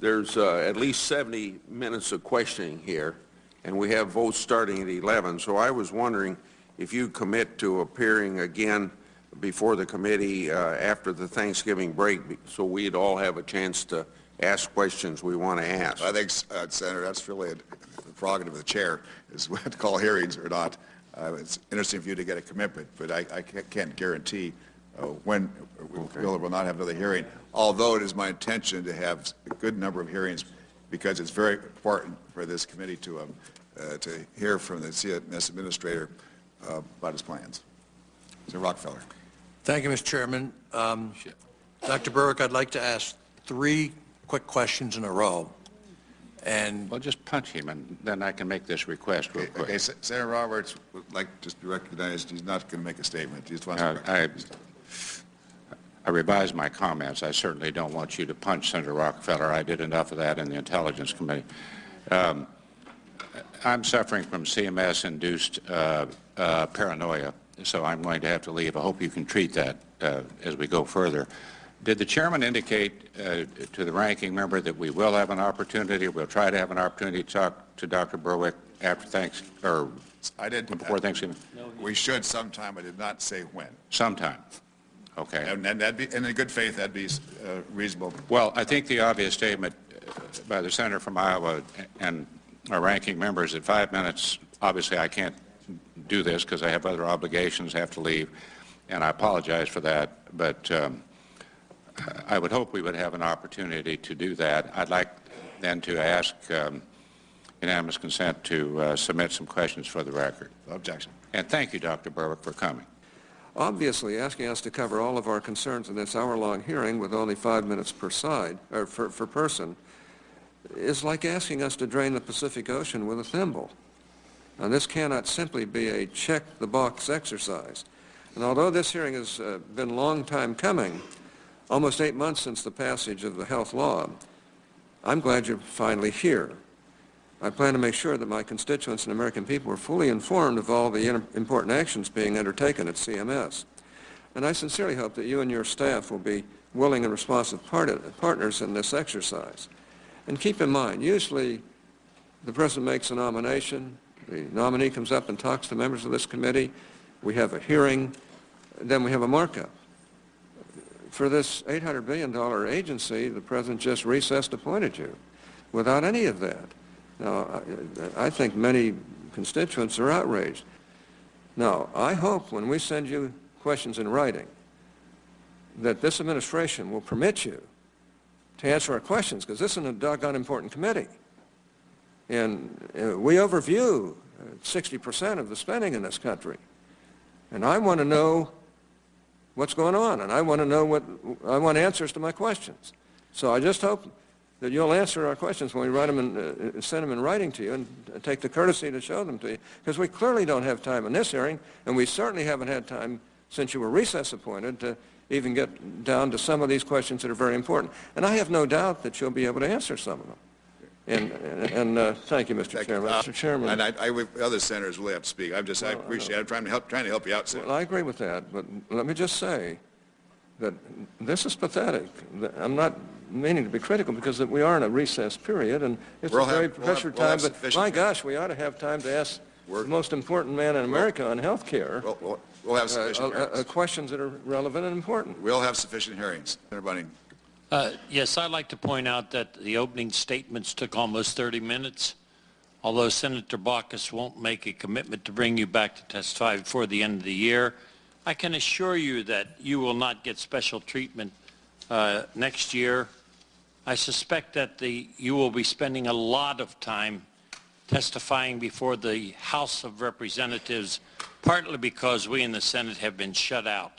There's at least 70 minutes of questioning here, and we have votes starting at 11. So I was wondering if you commit to appearing again before the committee after the Thanksgiving break, so we'd all have a chance to ask questions we want to ask. I think, Senator, that's really the prerogative of the chair, is to call hearings or not. It's interesting for you to get a commitment, but I can't guarantee when we will or will not have another hearing, although it is my intention to have a good number of hearings because it's very important for this committee to hear from the CMS administrator about his plans. Mr. Rockefeller. Thank you, Mr. Chairman. Dr. Berwick, I'd like to ask 3 quick questions in a row. And well, just punch him, and then I can make this request real quick. Okay, Senator Roberts would like just to be recognized. He's not going to make a statement. He just wants I revised my comments. I certainly don't want you to punch Senator Rockefeller. I did enough of that in the Intelligence Committee. I'm suffering from CMS-induced paranoia, so I'm going to have to leave. I hope you can treat that as we go further. Did the chairman indicate to the ranking member that we will have an opportunity, we'll try to have an opportunity to talk to Dr. Berwick after Thanksgiving, or I did before Thanksgiving? We should sometime. I did not say when. Sometime. Okay. And that'd be, and in good faith, that'd be reasonable. Well, I think the obvious statement by the senator from Iowa and our ranking members at 5 minutes, obviously I can't do this because I have other obligations, have to leave, and I apologize for that, but I would hope we would have an opportunity to do that. I'd like then to ask unanimous consent to submit some questions for the record. Objection. And thank you, Dr. Berwick, for coming. Obviously, asking us to cover all of our concerns in this hour-long hearing with only 5 minutes per side, or per person, is like asking us to drain the Pacific Ocean with a thimble. Now, this cannot simply be a check-the-box exercise. And although this hearing has been a long time coming, almost 8 months since the passage of the health law, I'm glad you're finally here. I plan to make sure that my constituents and American people are fully informed of all the important actions being undertaken at CMS. And I sincerely hope that you and your staff will be willing and responsive partners in this exercise. And keep in mind, usually the President makes a nomination, the nominee comes up and talks to members of this committee, we have a hearing, then we have a markup. For this $800 billion agency, the President just recessed appointed you without any of that. Now, I think many constituents are outraged. Now, I hope when we send you questions in writing that this administration will permit you to answer our questions, because this is a doggone important committee. And we overview 60% of the spending in this country. And I want to know what's going on, and I want answers to my questions. So I just hope that you'll answer our questions when we write them and send them in writing to you, and take the courtesy to show them to you, because we clearly don't have time in this hearing, and we certainly haven't had time since you were recess appointed to even get down to some of these questions that are very important. And I have no doubt that you'll be able to answer some of them. And thank you, Mr. Chairman. Mr. Chairman. And other senators will have to speak. I appreciate it. I'm trying to help you out, Senator. Well, I agree with that, but let me just say that this is pathetic. I'm not meaning to be critical, because we are in a recess period, and it's a very pressured time, but my gosh, we ought to have time to ask the most important man in America on health care we'll have sufficient hearings. Questions that are relevant and important. We'll have sufficient hearings. Senator Bunning. Yes, I'd like to point out that the opening statements took almost 30 minutes. Although Senator Baucus won't make a commitment to bring you back to testify before the end of the year, I can assure you that you will not get special treatment next year. I suspect that you will be spending a lot of time testifying before the House of Representatives, partly because we in the Senate have been shut out.